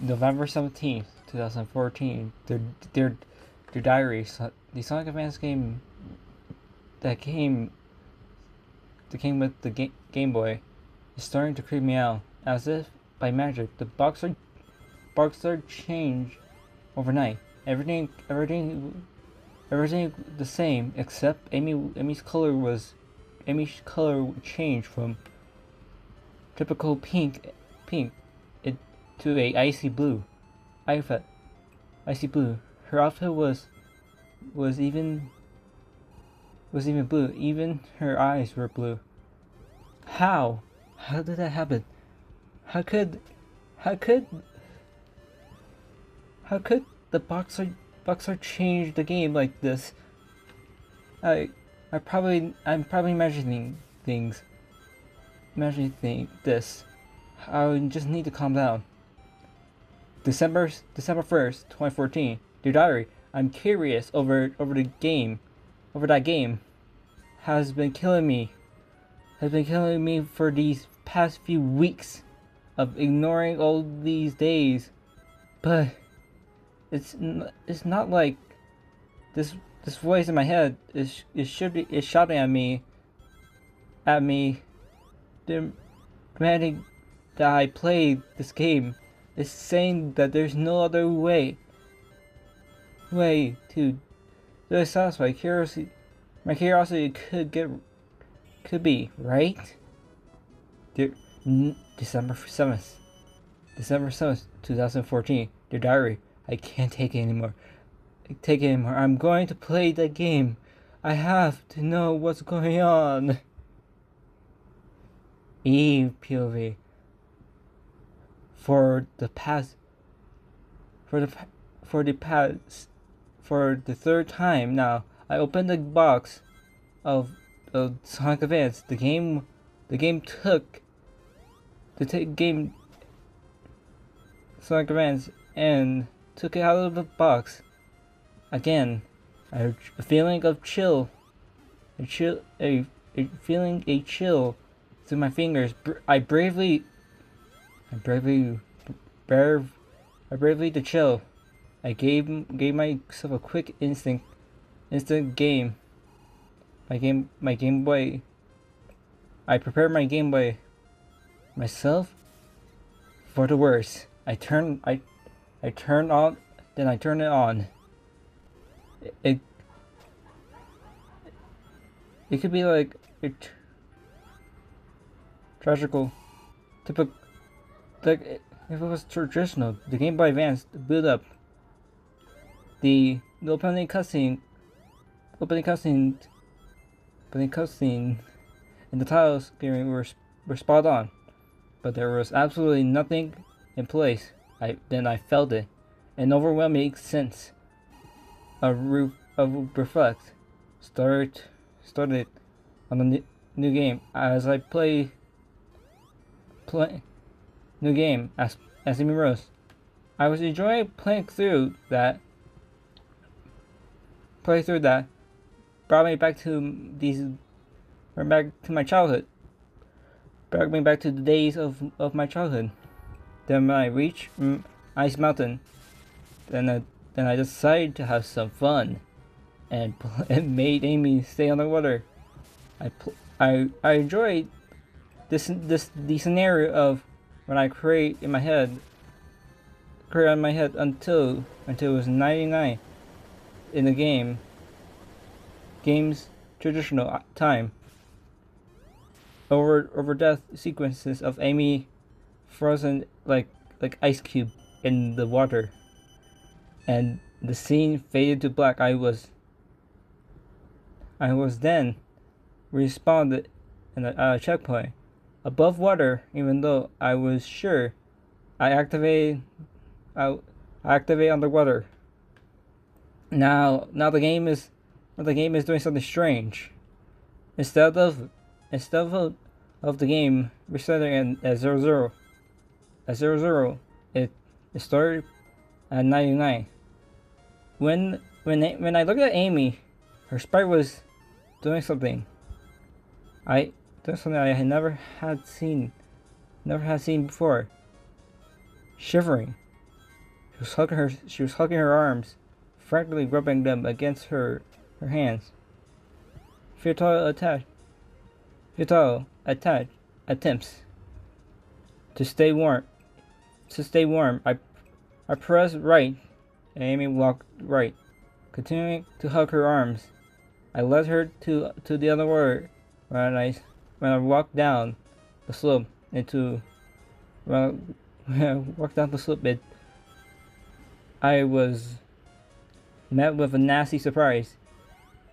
November 17th, 2014. Their diary, the Sonic Advance game that came with the Game Boy is starting to creep me out. As if by magic, the boxer changed overnight. Everything the same except Amy's color changed from typical pink it to a outfit icy blue. Her outfit was even blue. Even her eyes were blue. How? How did that happen? How could how could how could the boxer change the game like this? I I'm probably this. I just need to calm down. December 1st, 2014. Dear diary, I'm curious over that game has been killing me for these past few weeks of ignoring all these days. But it's not like this voice in my head is shouting at me demanding that I play this game. It's saying that there's no other to satisfy curiosity. My curiosity could be right. Dear, December 7th, 2014. Dear diary, I can't take it anymore. I'm going to play the game. I have to know what's going on. Eve POV. For the third time now, I opened the box of Sonic Advance. The game took the game Sonic Advance and took it out of the box. Again, a feeling of chill, a feeling a chill through my fingers. I bravely to chill. I gave myself a quick instant game. My Game Boy. I prepared my Game Boy myself for the worst. I turned on, then I turned it on. It could be like tragical, typical. Like if it was traditional, the Game Boy Advance build up. The opening cutscene, and the titles screen were spot on, but there was absolutely nothing in place. Then I felt it, an overwhelming sense of reflect started on the new game as I play new game as Amy Rose. I was enjoying playing through that. Brought me back to my childhood. Brought me back to the days of my childhood. Then when I reached Ice Mountain, then I decided to have some fun, and made Amy stay underwater. I enjoyed the scenario of when I create on my head until it was 99 in the game's traditional time. Over death sequences of Amy frozen like ice cube in the water, and the scene faded to black. I was then respawned in a checkpoint above water, even though I was sure I activate underwater. Now the game is doing something strange. Instead of the game resetting at 00, it started at 99. When I looked at Amy, her sprite was doing something. I had never had seen before. Shivering. She was hugging her arms, frantically rubbing them against her hands. Futile attempts to stay warm. I pressed right, and Amy walked right, continuing to hug her arms. I led her to the other word when I walked down the slope into when I walked down the slope. I was met with a nasty surprise.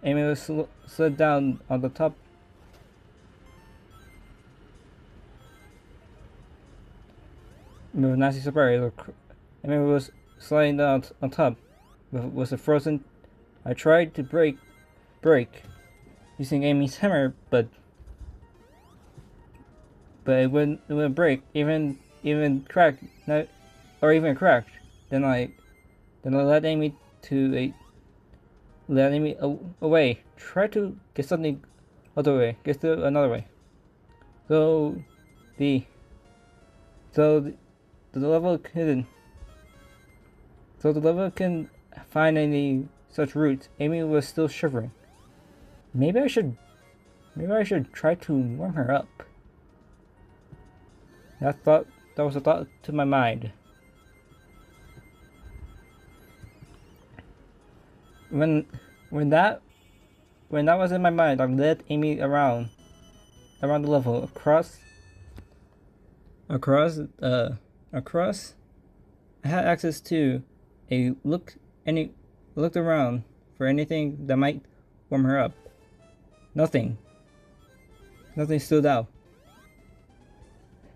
Amy was slid down on the top. With a nasty surprise, Amy was sliding down on top with a frozen. I tried to break using Amy's hammer, but it wouldn't break, even cracked, not, or even cracked. Then I led Amy away. Try to get something other way. Get to another way. So the level couldn't. So the level couldn't find any such routes. Amy was still shivering. Maybe I should try to warm her up. That was a thought to my mind. When that was in my mind, I led Amy around the level across. I had access to looked around for anything that might warm her up. Nothing stood out.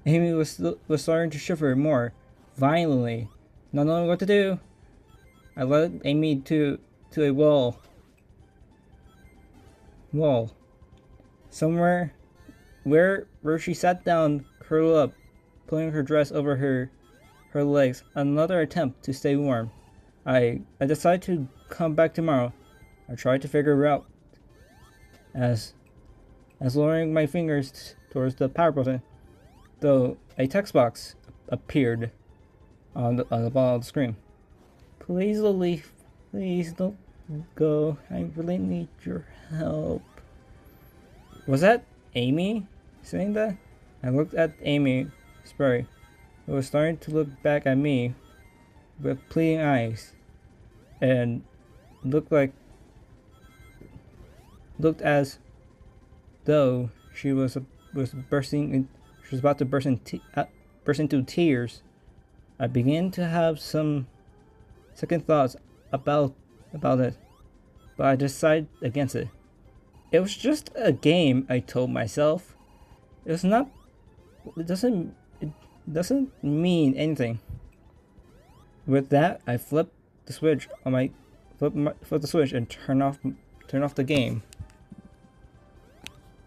Amy was starting to shiver more violently. Not knowing what to do, I led Amy to a wall. Somewhere where she sat down, curled up, pulling her dress over her legs. Another attempt to stay warm. I decided to come back tomorrow. I tried to figure out as lowering my fingers towards the power button, though a text box appeared on the bottom of the screen. Please, Lily, please don't go. I really need your help. Was that Amy saying that? I looked at Amy Sperry, who was starting to look back at me with pleading eyes, and looked as though she was about to burst into tears. I began to have some second thoughts about it, but I decided against it. It was just a game, I told myself. It doesn't mean anything. With that, I flipped the switch and turn off the game.